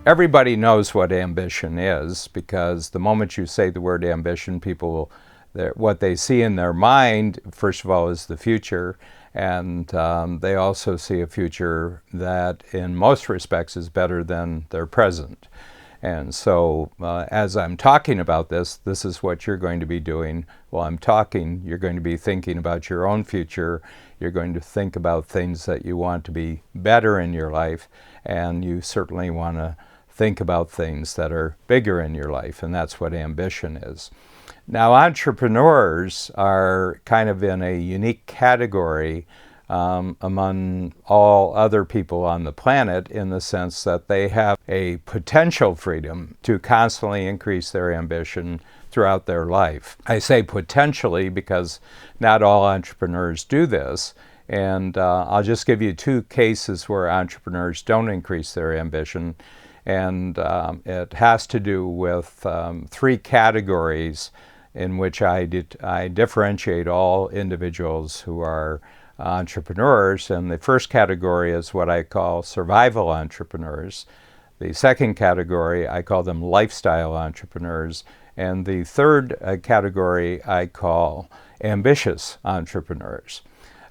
Everybody knows what ambition is, because the moment you say the word ambition, people, what they see in their mind, first of all, is the future, and they also see a future that in most respects is better than their present. And so as I'm talking about this is what you're going to be doing while I'm talking. You're going to be thinking about your own future. You're going to think about things that you want to be better in your life, and you certainly want to think about things that are bigger in your life, and that's what ambition is. Now, entrepreneurs are kind of in a unique category among all other people on the planet, in the sense that they have a potential freedom to constantly increase their ambition throughout their life. I say potentially because not all entrepreneurs do this, and I'll just give you two cases where entrepreneurs don't increase their ambition, and it has to do with three categories in which I differentiate all individuals who are entrepreneurs. And the first category is what I call survival entrepreneurs. The second category, I call them lifestyle entrepreneurs. And the third category I call ambitious entrepreneurs.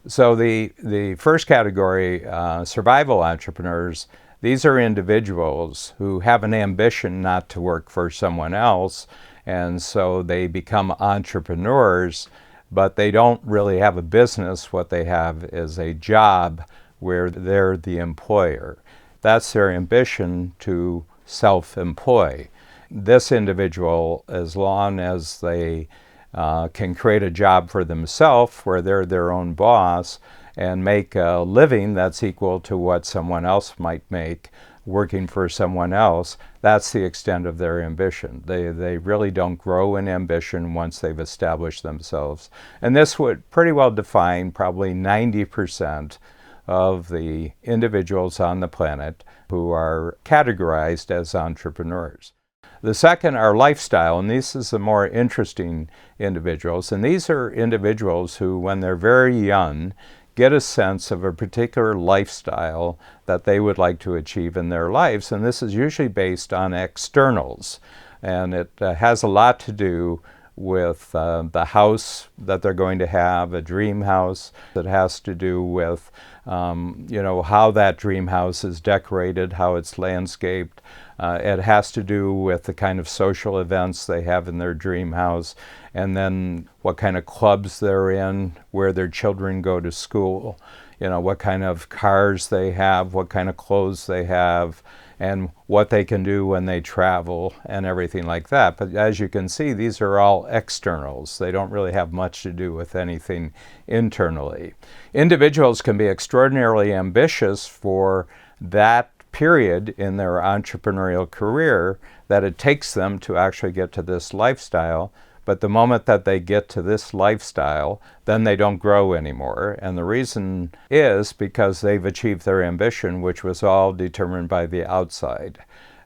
So the first category, survival entrepreneurs, these are individuals who have an ambition not to work for someone else, and so they become entrepreneurs, but they don't really have a business. What they have is a job where they're the employer. That's their ambition, to self-employ. This individual, as long as they can create a job for themselves where they're their own boss and make a living that's equal to what someone else might make working for someone else, that's the extent of their ambition. They really don't grow in ambition once they've established themselves. And this would pretty well define probably 90% of the individuals on the planet who are categorized as entrepreneurs. The second are lifestyle, and this is the more interesting individuals. And these are individuals who, when they're very young, get a sense of a particular lifestyle that they would like to achieve in their lives. And this is usually based on externals. And it has a lot to do with the house that they're going to have, a dream house. It has to do with how that dream house is decorated, how it's landscaped. It has to do with the kind of social events they have in their dream house, and then what kind of clubs they're in, where their children go to school, what kind of cars they have, what kind of clothes they have, and what they can do when they travel and everything like that. But as you can see, these are all externals. They don't really have much to do with anything internally. Individuals can be extraordinarily ambitious for that period in their entrepreneurial career that it takes them to actually get to this lifestyle. But the moment that they get to this lifestyle, then they don't grow anymore. And the reason is because they've achieved their ambition, which was all determined by the outside,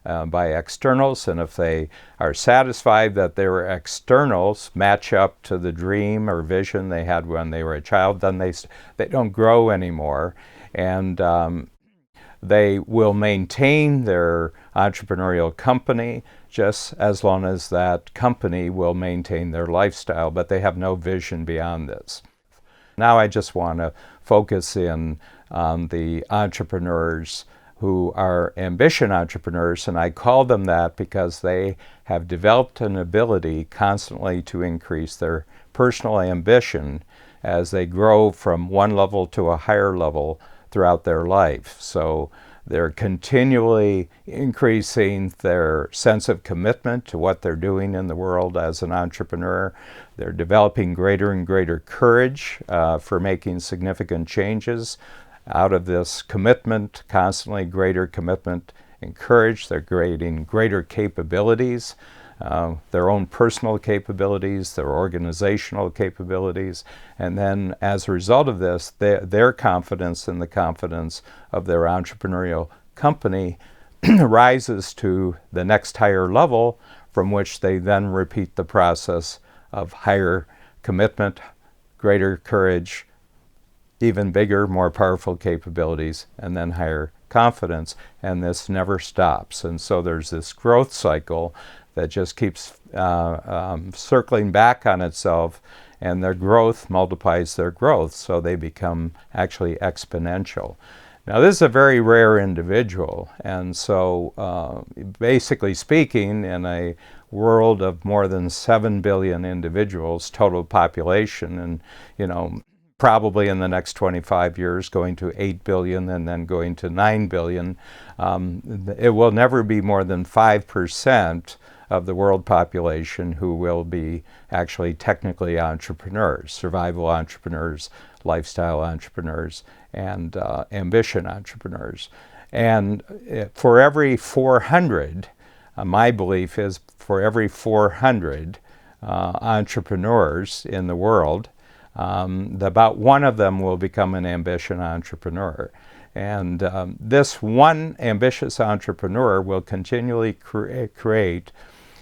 by externals. And if they are satisfied that their externals match up to the dream or vision they had when they were a child, then they don't grow anymore. And they will maintain their entrepreneurial company just as long as that company will maintain their lifestyle, but they have no vision beyond this. Now I just want to focus in on the entrepreneurs who are ambition entrepreneurs, and I call them that because they have developed an ability constantly to increase their personal ambition as they grow from one level to a higher level throughout their life. So they're continually increasing their sense of commitment to what they're doing in the world as an entrepreneur. They're developing greater and greater courage for making significant changes. Out of this commitment, constantly greater commitment and courage, they're creating greater capabilities, their own personal capabilities, their organizational capabilities, and then as a result of this, their confidence and the confidence of their entrepreneurial company rises to the next higher level, from which they then repeat the process of higher commitment, greater courage, even bigger, more powerful capabilities, and then higher confidence, and this never stops. And so there's this growth cycle that just keeps circling back on itself, and their growth multiplies their growth, so they become actually exponential. Now, this is a very rare individual, and so basically speaking, in a world of more than 7 billion individuals, total population, and probably in the next 25 years going to 8 billion and then going to 9 billion, it will never be more than 5% of the world population who will be actually technically entrepreneurs, survival entrepreneurs, lifestyle entrepreneurs, and ambition entrepreneurs. And for every 400, my belief is for every 400 entrepreneurs in the world, about one of them will become an ambition entrepreneur. And this one ambitious entrepreneur will continually create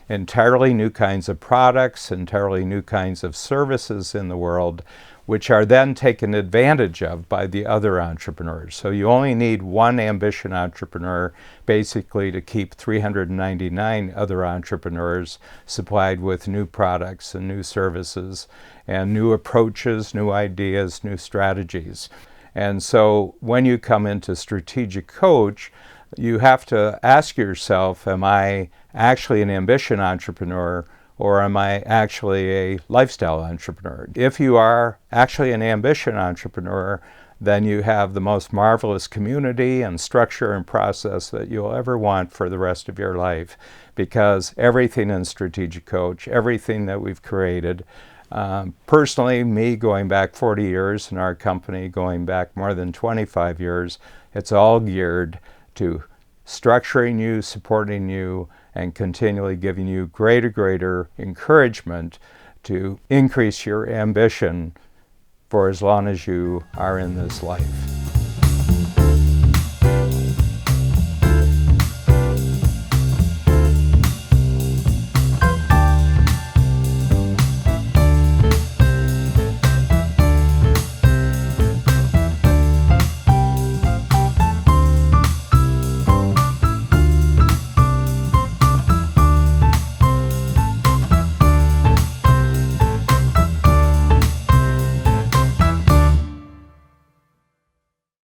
entirely new kinds of products, entirely new kinds of services in the world, which are then taken advantage of by the other entrepreneurs. So you only need one ambition entrepreneur basically to keep 399 other entrepreneurs supplied with new products and new services and new approaches, new ideas, new strategies. And so when you come into strategic coach, you have to ask yourself, am I actually an ambition entrepreneur, or am I actually a lifestyle entrepreneur? If you are actually an ambition entrepreneur, then you have the most marvelous community and structure and process that you'll ever want for the rest of your life, because everything in Strategic Coach, everything that we've created, personally, me going back 40 years and our company going back more than 25 years, it's all geared to structuring you, supporting you, and continually giving you greater encouragement to increase your ambition for as long as you are in this life.